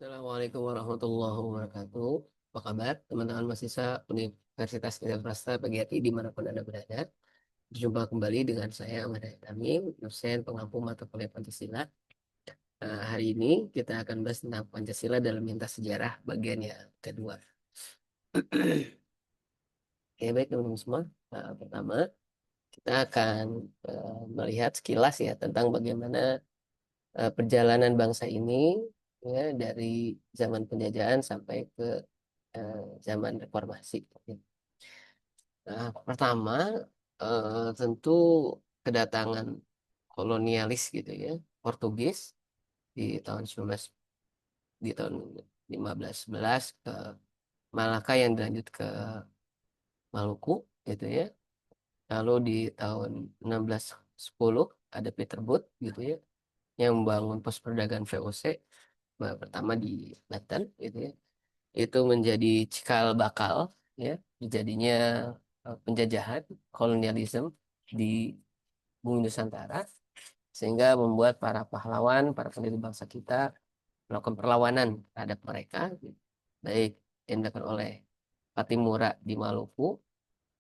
Assalamualaikum warahmatullahi wabarakatuh. Apa kabar teman-teman mahasiswa Universitas Gadjah Prasta PGRI dimanapun Anda berada. Berjumpa kembali dengan saya Ahmad Tamim, dosen pengampu mata kuliah Pancasila. Hari ini kita akan bahas tentang Pancasila dalam lintas sejarah bagian yang kedua. Oke, baik teman-teman semua. Pertama, kita akan melihat sekilas ya tentang bagaimana perjalanan bangsa ini ya dari zaman penjajahan sampai ke zaman reformasi. Nah, pertama tentu kedatangan kolonialis gitu ya, Portugis di tahun 19 di tahun 1511 ke Malaka yang dilanjut ke Maluku gitu ya. Lalu di tahun 1610 ada Peter Booth gitu ya yang membangun pos perdagangan VOC pertama di Banten gitu ya. Itu menjadi cikal bakal ya terjadinya penjajahan kolonialisme di bumi Nusantara sehingga membuat para pahlawan, para pendiri bangsa kita melakukan perlawanan terhadap mereka baik yang dilakukan oleh Patimura di Maluku,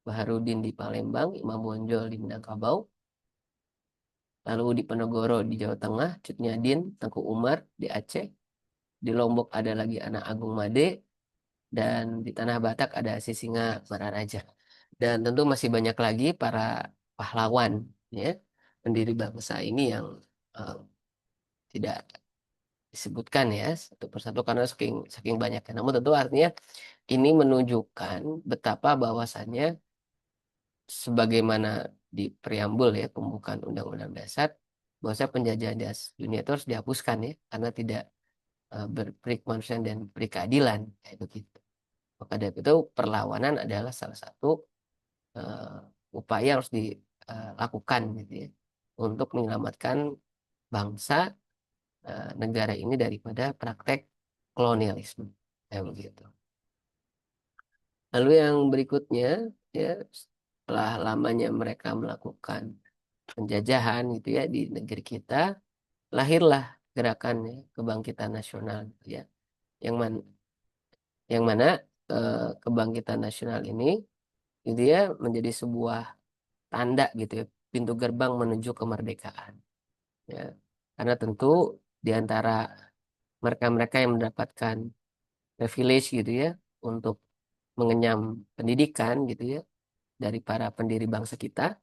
Baharudin di Palembang, Imam Bonjol di Minangkabau, lalu di Penogoro di Jawa Tengah, Cut Nyadin, Tengku Umar di Aceh, di Lombok ada lagi Anak Agung Made, dan di Tanah Batak ada Sisinga Bararaja. Dan tentu masih banyak lagi para pahlawan ya pendiri bangsa ini yang eh, tidak disebutkan ya satu persatu karena saking saking banyaknya. Namun tentu artinya ini menunjukkan betapa bahwasannya sebagaimana di preambul ya pembukaan Undang-Undang Dasar bahwasanya penjajahan dunia itu harus dihapuskan ya karena tidak berperi kemanusiaan dan beri keadilan kayak begitu. Maka dari itu perlawanan adalah salah satu upaya yang harus dilakukan gitu ya untuk menyelamatkan bangsa negara ini daripada praktek kolonialisme kayak begitu. Lalu yang berikutnya ya setelah lamanya mereka melakukan penjajahan gitu ya di negeri kita, lahirlah gerakan ya, kebangkitan nasional gitu ya. Yang mana kebangkitan nasional ini gitu ya menjadi sebuah tanda gitu ya, pintu gerbang menuju kemerdekaan ya. Karena tentu di antara mereka-mereka yang mendapatkan privilege gitu ya untuk mengenyam pendidikan gitu ya dari para pendiri bangsa kita,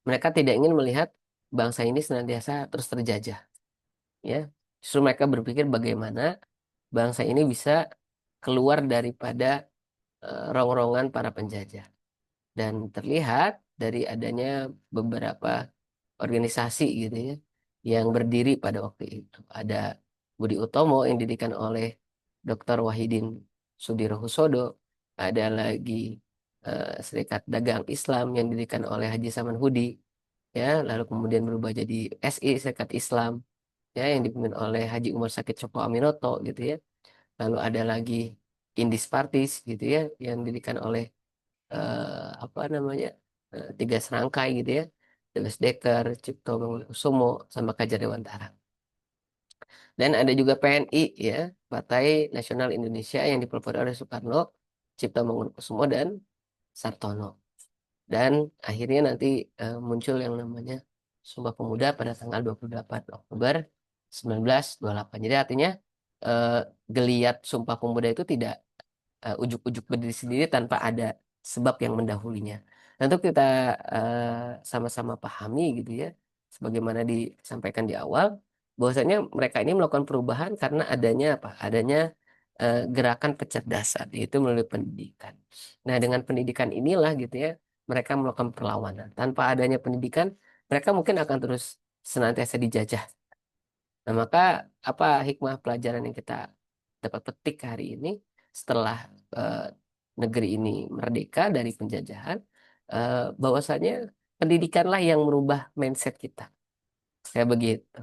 mereka tidak ingin melihat bangsa ini senantiasa terus terjajah ya. Justru mereka berpikir bagaimana bangsa ini bisa keluar daripada rongrongan para penjajah. Dan terlihat dari adanya beberapa organisasi gitu ya yang berdiri pada waktu itu. Ada Budi Utomo yang didirikan oleh Dr. Wahidin Sudirohusodo, ada lagi Serikat Dagang Islam yang didirikan oleh Haji Saman Hudi, ya, lalu kemudian berubah jadi SI Serikat Islam, ya, yang dipimpin oleh Haji Umar Sakit Cokro Aminoto gitu ya. Lalu ada lagi Indis Partis gitu ya yang didirikan oleh apa namanya tiga serangkai gitu ya, Dewas Dekker, Cipto Mangunkusumo, sama Kajar Dewantara. Dan ada juga PNI ya, Partai Nasional Indonesia yang dipelopori oleh Soekarno, Cipto Mangunkusumo dan Sartono. Dan akhirnya nanti muncul yang namanya Sumpah Pemuda pada tanggal 28 Oktober 1928. Jadi artinya eh, geliat Sumpah Pemuda itu tidak ujuk-ujuk berdiri sendiri tanpa ada sebab yang mendahulunya. Tentu kita sama-sama pahami gitu ya, sebagaimana disampaikan di awal, bahwasanya mereka ini melakukan perubahan karena adanya apa? Adanya gerakan kecerdasan, yaitu melalui pendidikan. Nah, dengan pendidikan inilah gitu ya, mereka melakukan perlawanan. Tanpa adanya pendidikan, mereka mungkin akan terus senantiasa dijajah. Nah, maka apa hikmah pelajaran yang kita dapat petik hari ini setelah eh, negeri ini merdeka dari penjajahan, bahwasanya pendidikanlah yang merubah mindset kita. Kayak begitu.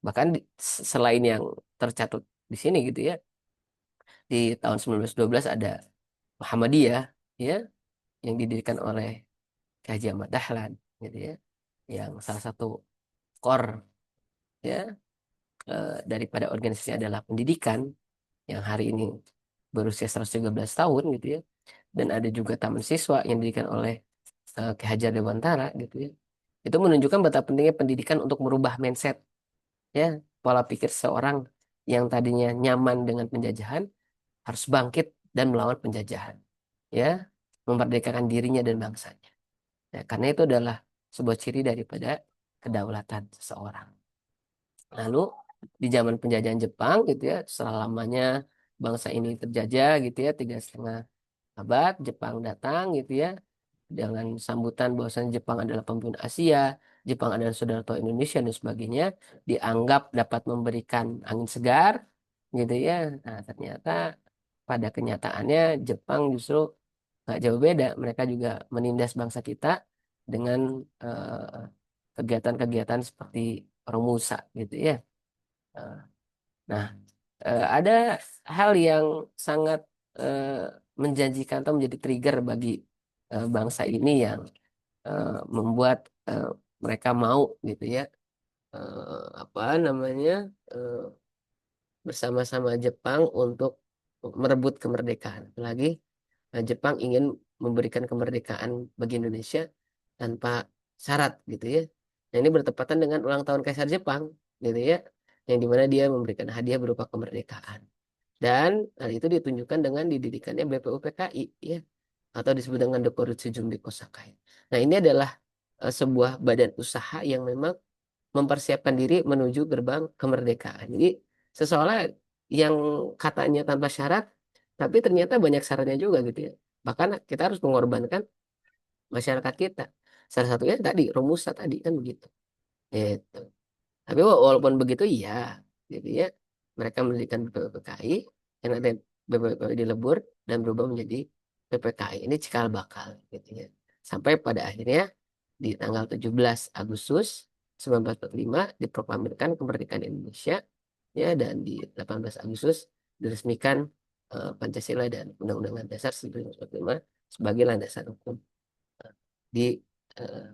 Bahkan selain yang tercatat di sini gitu ya, di tahun 1912 ada Muhammadiyah ya yang didirikan oleh Ki Haji Ahmad Dahlan gitu ya, yang salah satu core ya daripada organisasi adalah pendidikan yang hari ini berusia 113 tahun gitu ya, dan ada juga taman siswa yang didirikan oleh Ki Hajar Dewantara gitu ya. Itu menunjukkan betapa pentingnya pendidikan untuk merubah mindset ya, pola pikir seorang yang tadinya nyaman dengan penjajahan harus bangkit dan melawan penjajahan ya, memerdekakan dirinya dan bangsanya. Ya, karena itu adalah sebuah ciri daripada kedaulatan seseorang. Lalu di zaman penjajahan Jepang gitu ya, setelah lamanya bangsa ini terjajah gitu ya, 3,5 abad, Jepang datang gitu ya, dengan sambutan bahwasanya Jepang adalah pemimpin Asia, Jepang adalah saudara tua Indonesia dan sebagainya, dianggap dapat memberikan angin segar gitu ya. Nah, ternyata pada kenyataannya Jepang justru nggak jauh beda, mereka juga menindas bangsa kita dengan kegiatan-kegiatan seperti Romusa gitu ya. Eh, Nah, ada hal yang sangat eh, menjanjikan atau menjadi trigger bagi bangsa ini yang membuat eh, mereka mau gitu ya, apa namanya, eh, bersama-sama Jepang untuk merebut kemerdekaan. Apalagi Jepang ingin memberikan kemerdekaan bagi Indonesia tanpa syarat gitu ya. Nah, ini bertepatan dengan ulang tahun Kaisar Jepang gitu ya, yang dimana dia memberikan hadiah berupa kemerdekaan. Dan hal itu ditunjukkan dengan didirikannya BPUPKI ya, atau disebut dengan Dokuritsu Jumbi Kosakai. Nah, ini adalah sebuah badan usaha yang memang mempersiapkan diri menuju gerbang kemerdekaan. Jadi seseorang yang katanya tanpa syarat, tapi ternyata banyak syaratnya juga gitu ya. Bahkan kita harus mengorbankan masyarakat kita. Salah satunya tadi Romusa tadi kan begitu. Gitu. Tapi walaupun begitu iya, gitu ya. Mereka mendirikan BPPKI, yang ada BPPKI dilebur dan berubah menjadi PPKI. Ini cikal bakal gitu ya. Sampai pada akhirnya di tanggal 17 Agustus 1945 diproklamirkan kemerdekaan Indonesia ya, dan di 18 Agustus diresmikan Pancasila dan Undang-Undang Dasar 1945 sebagai landasan hukum di eh,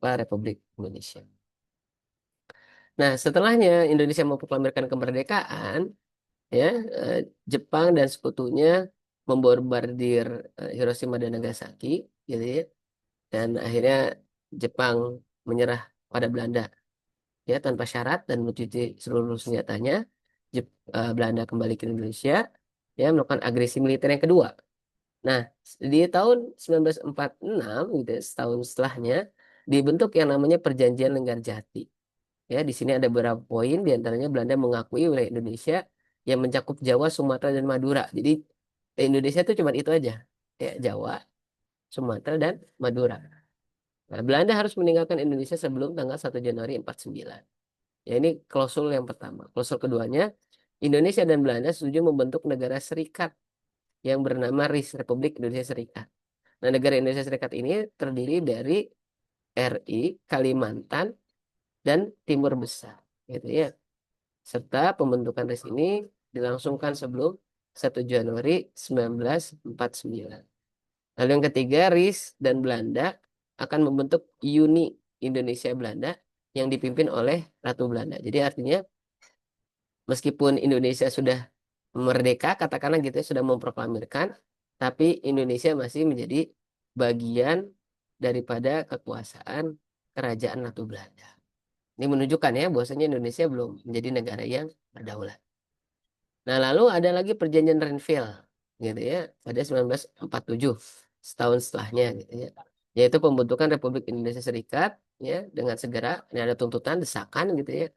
Republik Indonesia. Nah, setelahnya Indonesia memproklamirkan kemerdekaan, ya, eh, Jepang dan sekutunya membombardir Hiroshima dan Nagasaki, gitu ya, dan akhirnya Jepang menyerah pada Belanda, ya, tanpa syarat dan mencuci seluruh senjatanya. Belanda kembali ke Indonesia, ya, melakukan agresi militer yang kedua. Nah, di tahun 1946, gitu, ya, setahun setelahnya dibentuk yang namanya Perjanjian Linggarjati. Ya, di sini ada beberapa poin, di antaranya Belanda mengakui wilayah Indonesia yang mencakup Jawa, Sumatera, dan Madura. Jadi Indonesia itu cuma itu aja, ya, Jawa, Sumatera, dan Madura. Nah, Belanda harus meninggalkan Indonesia sebelum tanggal 1 Januari 49. Ya, ini klausul yang pertama. Klausul keduanya, Indonesia dan Belanda setuju membentuk negara serikat yang bernama RIS, Republik Indonesia Serikat. Nah, negara Indonesia Serikat ini terdiri dari RI, Kalimantan, dan Timur Besar. Gitu ya. Serta pembentukan RIS ini dilangsungkan sebelum 1 Januari 1949. Lalu yang ketiga, RIS dan Belanda akan membentuk Uni Indonesia Belanda yang dipimpin oleh Ratu Belanda. Jadi artinya meskipun Indonesia sudah merdeka, katakanlah gitu ya, sudah memproklamirkan, tapi Indonesia masih menjadi bagian daripada kekuasaan Kerajaan Ratu Belanda. Ini menunjukkan ya bahwasanya Indonesia belum menjadi negara yang berdaulat. Nah, lalu ada lagi perjanjian Renville gitu ya, pada 1947, setahun setelahnya gitu ya. Yaitu pembentukan Republik Indonesia Serikat ya, dengan segera. Ini ada tuntutan desakan gitu ya.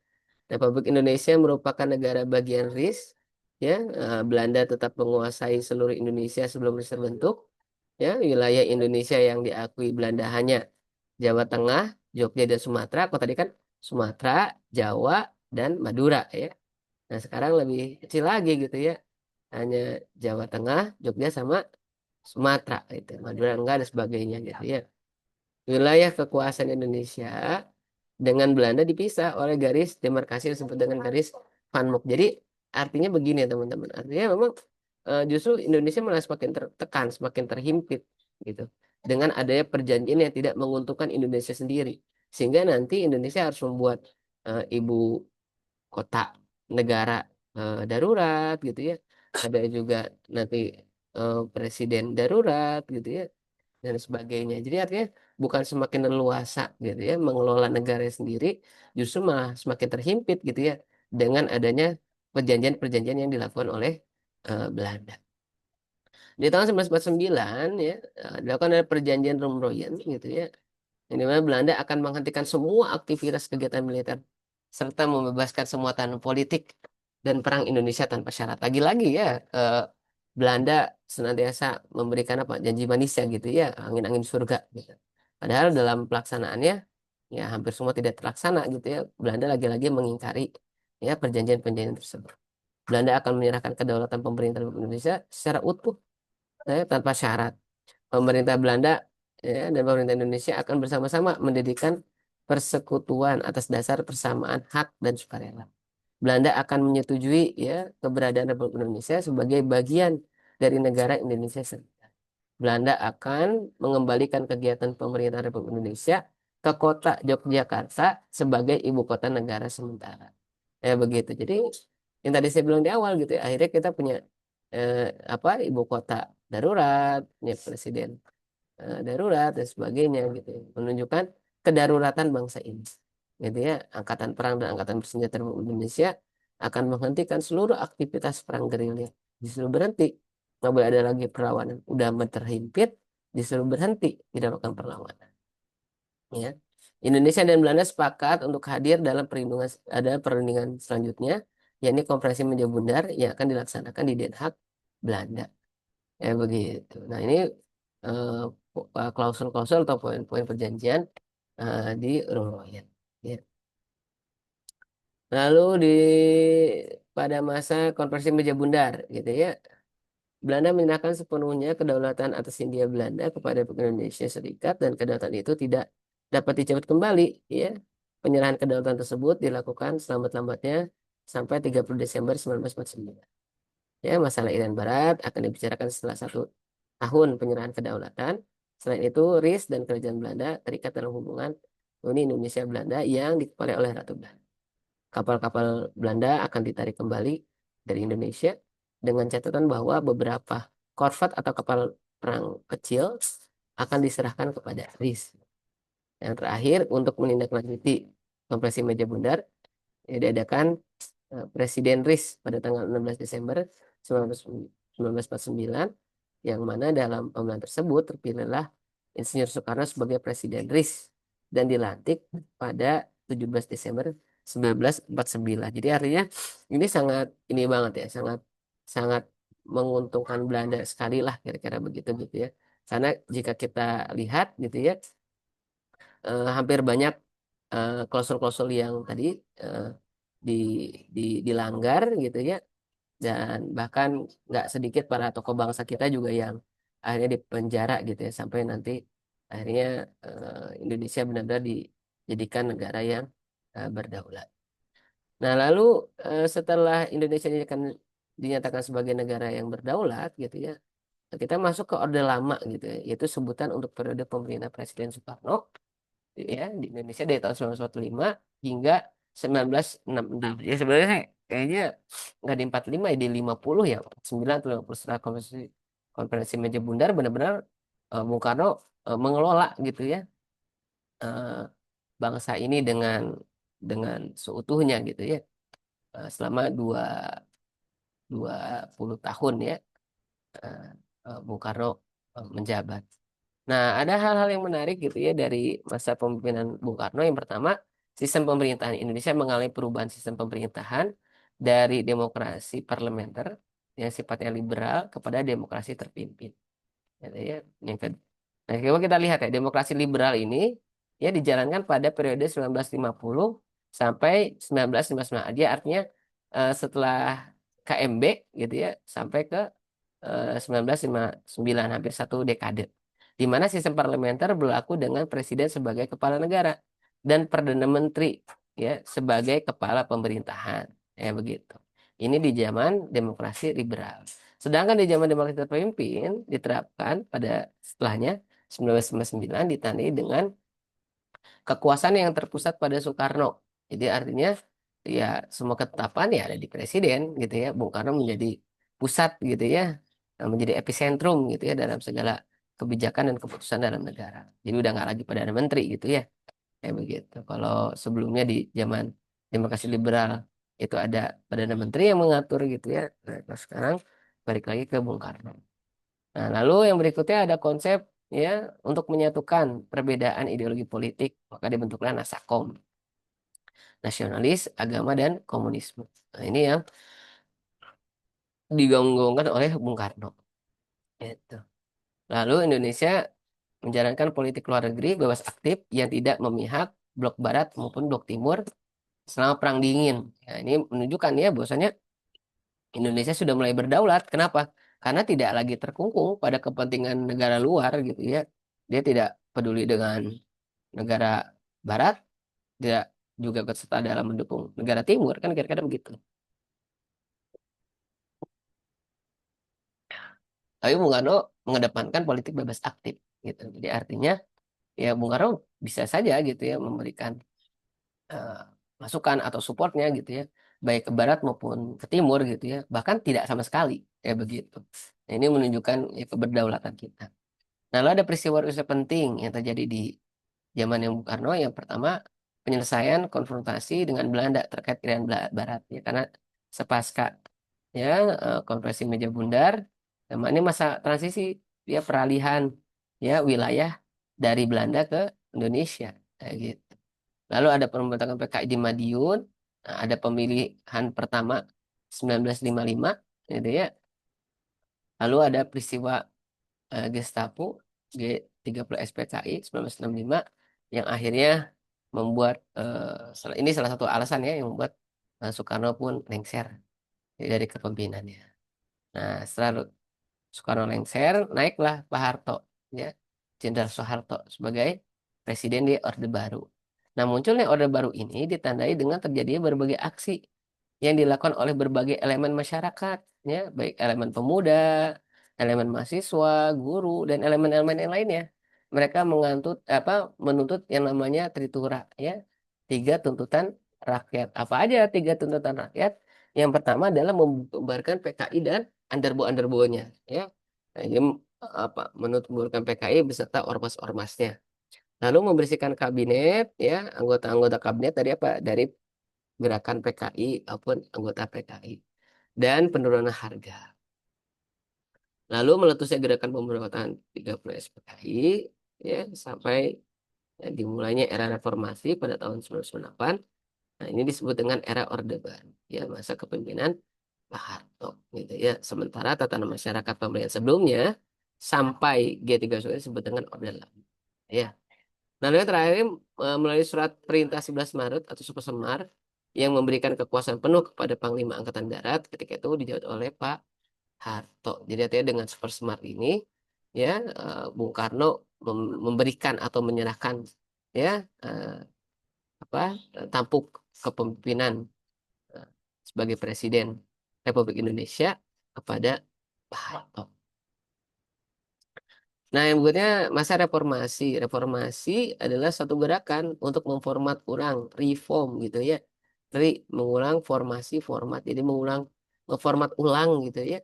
Republik Indonesia merupakan negara bagian RIS ya. Belanda tetap menguasai seluruh Indonesia sebelum RIS terbentuk. Ya, wilayah Indonesia yang diakui Belanda hanya Jawa Tengah, Jogja, dan Sumatera. Kok tadi kan Sumatera, Jawa, dan Madura ya. Nah, sekarang lebih kecil lagi gitu ya. Hanya Jawa Tengah, Jogja, sama Sumatera gitu. Madura enggak dan sebagainya gitu ya. Wilayah kekuasaan Indonesia dengan Belanda dipisah oleh garis demarkasi yang disebut dengan garis Van Mook. Jadi artinya begini ya teman-teman. Artinya memang justru Indonesia malah semakin tertekan, semakin terhimpit gitu. Dengan adanya perjanjian yang tidak menguntungkan Indonesia sendiri. Sehingga nanti Indonesia harus membuat ibu kota negara darurat gitu ya. Ada juga nanti presiden darurat gitu ya dan sebagainya. Jadi artinya bukan semakin leluasa gitu ya mengelola negara sendiri, justru malah semakin terhimpit gitu ya dengan adanya perjanjian-perjanjian yang dilakukan oleh Belanda. Di tahun 1949 ya dilakukan ada perjanjian Roem-Royen gitu ya. Yang dimana Belanda akan menghentikan semua aktivitas kegiatan militer serta membebaskan semua tahanan politik dan perang Indonesia tanpa syarat. Lagi-lagi ya Belanda senantiasa memberikan apa janji manis ya gitu ya, angin-angin surga gitu. Padahal dalam pelaksanaannya ya hampir semua tidak terlaksana gitu ya. Belanda lagi-lagi mengingkari ya perjanjian-perjanjian tersebut. Belanda akan menyerahkan kedaulatan pemerintah Republik Indonesia secara utuh ya, tanpa syarat. Pemerintah Belanda ya, dan pemerintah Indonesia akan bersama-sama mendirikan persekutuan atas dasar persamaan hak dan sukarela. Belanda akan menyetujui ya keberadaan Republik Indonesia sebagai bagian dari negara Indonesia. Belanda akan mengembalikan kegiatan pemerintah Republik Indonesia ke kota Yogyakarta sebagai ibu kota negara sementara. Ya begitu. Jadi yang tadi saya bilang di awal gitu ya, akhirnya kita punya eh, apa ibu kota darurat, punya presiden darurat dan sebagainya gitu ya. Menunjukkan kedaruratan bangsa ini. Gitu ya, angkatan perang dan angkatan bersenjata Republik Indonesia akan menghentikan seluruh aktivitas perang gerilya. Disuruh berhenti, nggak boleh ada lagi perlawanan. Udah terhimpit, disuruh berhenti, tidak melakukan perlawanan. Ya. Indonesia dan Belanda sepakat untuk hadir dalam perundingan selanjutnya, yakni Konferensi Meja Bundar yang akan dilaksanakan di Den Haag, Belanda. Ya begitu. Nah ini klausul-klausul atau poin-poin perjanjian di Royal. Ya. Lalu pada masa konversi Meja Bundar, gitu ya, Belanda menyerahkan sepenuhnya kedaulatan atas Hindia Belanda kepada Indonesia Serikat dan kedaulatan itu tidak dapat dicabut kembali. Ya, penyerahan kedaulatan tersebut dilakukan selambat-lambatnya sampai 30 Desember 1949. Ya, masalah Irian Barat akan dibicarakan setelah 1 tahun penyerahan kedaulatan. Selain itu, RIS dan Kerajaan Belanda terikat dalam hubungan Uni Indonesia Belanda yang dikepalai oleh Ratu Belanda. Kapal-kapal Belanda akan ditarik kembali dari Indonesia dengan catatan bahwa beberapa korvet atau kapal perang kecil akan diserahkan kepada RIS. Yang terakhir, untuk menindaklanjuti konferensi meja bundar, diadakan Presiden RIS pada tanggal 16 Desember 1949, yang mana dalam pemilihan tersebut terpilihlah Insinyur Soekarno sebagai Presiden RIS dan dilantik pada 17 Desember 1949. Jadi artinya ini sangat ini banget ya, sangat sangat menguntungkan Belanda sekali lah kira-kira begitu gitu ya. Karena jika kita lihat gitu ya, hampir banyak klausul-klausul yang tadi eh, di, dilanggar gitu ya dan bahkan nggak sedikit para tokoh bangsa kita juga yang akhirnya dipenjara gitu ya sampai nanti akhirnya Indonesia benar-benar dijadikan negara yang berdaulat. Nah lalu setelah Indonesia dinyatakan sebagai negara yang berdaulat gitu ya, kita masuk ke Orde Lama gitu ya, yaitu sebutan untuk periode pemerintah Presiden Soekarno ya di Indonesia dari tahun 1945 hingga 1966. Ya sebenarnya kayaknya nggak di 45 ya di 50 ya 9 atau 50 setelah konferensi meja bundar benar-benar Bung Karno mengelola gitu ya eh, bangsa ini dengan seutuhnya gitu ya selama 20 tahun ya eh, Bung Karno menjabat. Nah, ada hal-hal yang menarik gitu ya dari masa pemimpinan Bung Karno. Yang pertama, sistem pemerintahan Indonesia mengalami perubahan sistem pemerintahan dari demokrasi parlementer yang sifatnya liberal kepada demokrasi terpimpin. Gitu ya. Yang kedua, nah, coba kita lihat ya, demokrasi liberal ini ya dijalankan pada periode 1950 sampai 1959. Dia artinya setelah KMB gitu ya sampai ke 1959 hampir 1 dekade. Di mana sistem parlementer berlaku dengan presiden sebagai kepala negara dan perdana menteri ya sebagai kepala pemerintahan. Ya begitu. Ini di zaman demokrasi liberal. Sedangkan di zaman demokrasi terpimpin diterapkan pada setelahnya 1999 ditandai dengan kekuasaan yang terpusat pada Soekarno. Jadi artinya ya semua ketetapan ya ada di presiden gitu ya. Bung Karno menjadi pusat gitu ya, menjadi epicentrum gitu ya dalam segala kebijakan dan keputusan dalam negara. Jadi udah nggak lagi perdana menteri gitu ya, kayak begitu. Kalau sebelumnya di zaman demokrasi liberal itu ada perdana menteri yang mengatur gitu ya. Nah, kalau sekarang balik lagi ke Bung Karno. Nah, lalu yang berikutnya ada konsep ya untuk menyatukan perbedaan ideologi politik, maka dibentuklah Nasakom, nasionalis, agama dan komunisme. Nah, ini yang digaung-gaungkan oleh Bung Karno. Gitu. Lalu Indonesia menjalankan politik luar negeri bebas aktif yang tidak memihak blok barat maupun blok timur selama Perang Dingin. Ya, ini menunjukkan ya bahwasanya Indonesia sudah mulai berdaulat. Kenapa? Karena tidak lagi terkungkung pada kepentingan negara luar gitu ya. Dia tidak peduli dengan negara barat, tidak juga ikut serta dalam mendukung negara timur kan kira-kira begitu. Tapi Bung Karno mengedepankan politik bebas aktif gitu. Jadi artinya ya Bung Karno bisa saja gitu ya memberikan eh, masukan atau supportnya gitu ya, baik ke barat maupun ke timur gitu ya, bahkan tidak sama sekali ya begitu. Nah, ini menunjukkan ya, keberdaulatan kita. Nah, lalu ada peristiwa-peristiwa penting yang terjadi di zaman yang Bung Karno. Yang pertama, penyelesaian konfrontasi dengan Belanda terkait Irian Barat ya, karena sepasca ya konferensi meja bundar, sama ini masa transisi ya peralihan ya wilayah dari Belanda ke Indonesia kayak gitu. Lalu ada pembentukan PKI di Madiun, nah, ada pemilihan pertama 1955 gitu ya. Lalu ada peristiwa Gestapo G30 SPKI 1965 yang akhirnya membuat ini salah satu alasan ya yang membuat Soekarno pun lengser dari kepemimpinannya. Nah, setelah Soekarno lengser, naiklah Pak Harto, ya, Jenderal Soeharto sebagai presiden di Orde Baru. Nah, munculnya Orde Baru ini ditandai dengan terjadinya berbagai aksi yang dilakukan oleh berbagai elemen masyarakat, ya, baik elemen pemuda, elemen mahasiswa, guru, dan elemen-elemen yang lainnya. Mereka menuntut yang namanya Tritura, ya, tiga tuntutan rakyat. Apa aja tiga tuntutan rakyat? Yang pertama adalah membubarkan PKI dan underbo-underbonya, ya. Nah, ini menutup PKI beserta ormas-ormasnya. Lalu membersihkan kabinet, ya, anggota-anggota kabinet dari apa? Dari gerakan PKI maupun anggota PKI dan penurunan harga. Lalu meletusnya gerakan pemberontakan 30 SPKI ya sampai dimulainya era reformasi pada tahun 1998. Nah, ini disebut dengan era Orde Baru, ya, masa kepemimpinan Pak Harto gitu ya. Sementara tatanan masyarakat pemerintahan sebelumnya sampai G30 disebut dengan Orde Lama. Ya. Lalu yang terakhir melalui surat perintah 11 Maret atau Super Semar yang memberikan kekuasaan penuh kepada Panglima Angkatan Darat ketika itu dijabat oleh Pak Harto. Jadi artinya dengan Super Semar ini ya Bung Karno memberikan atau menyerahkan ya apa tampuk kepemimpinan eh, sebagai Presiden Republik Indonesia kepada Pak Harto. Nah, yang berikutnya masa reformasi. Reformasi adalah satu gerakan untuk memformat ulang, reform gitu ya. Dari mengulang formasi format, jadi mengulang, memformat ulang gitu ya.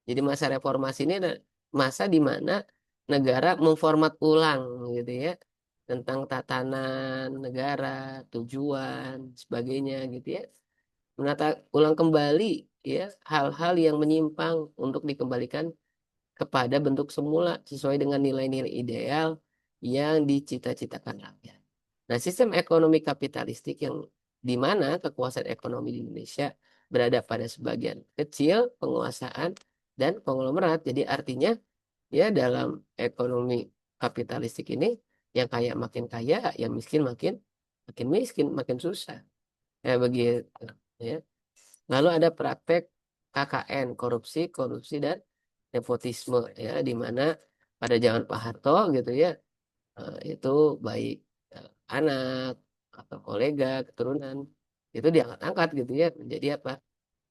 Jadi masa reformasi ini adalah masa di mana negara memformat ulang gitu ya tentang tatanan negara, tujuan, sebagainya gitu ya. Menata ulang kembali ya hal-hal yang menyimpang untuk dikembalikan kepada bentuk semula sesuai dengan nilai-nilai ideal yang dicita-citakan rakyat. Nah, sistem ekonomi kapitalistik yang di mana kekuasaan ekonomi di Indonesia berada pada sebagian kecil penguasaan dan konglomerat. Jadi artinya ya dalam ekonomi kapitalistik ini yang kaya makin kaya, yang miskin makin makin miskin, makin susah. Ya begitu. Ya. Lalu ada praktek KKN, korupsi, korupsi dan nepotisme ya di mana pada zaman Pak Harto gitu ya itu baik anak atau kolega keturunan itu diangkat-angkat gitu ya menjadi apa?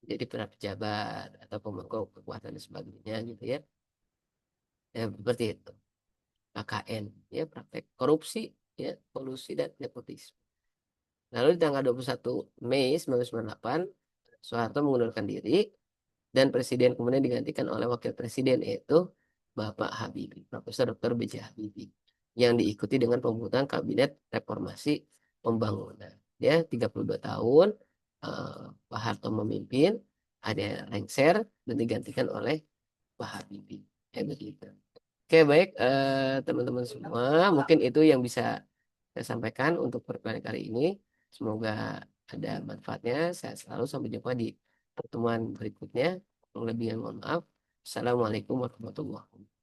Jadi pernah pejabat atau pemangku kekuasaan dan sebagainya gitu ya. Ya seperti itu. KKN ya praktek korupsi ya kolusi dan nepotisme. Lalu di tanggal 21 Mei 1998, Soeharto mengundurkan diri dan presiden kemudian digantikan oleh wakil presiden yaitu Bapak Habibie, Profesor Dr. B.J. Habibie, yang diikuti dengan pembentukan Kabinet Reformasi Pembangunan. Ya, 32 tahun Pak Harto memimpin, ada lengser dan digantikan oleh Pak Habibie. Ya begitu. Oke, baik teman-teman semua, mungkin itu yang bisa saya sampaikan untuk pertemuan kali ini. Semoga ada manfaatnya. Saya selalu sampai jumpa di pertemuan berikutnya. Kurang lebihnya mohon maaf. Assalamualaikum warahmatullahi wabarakatuh.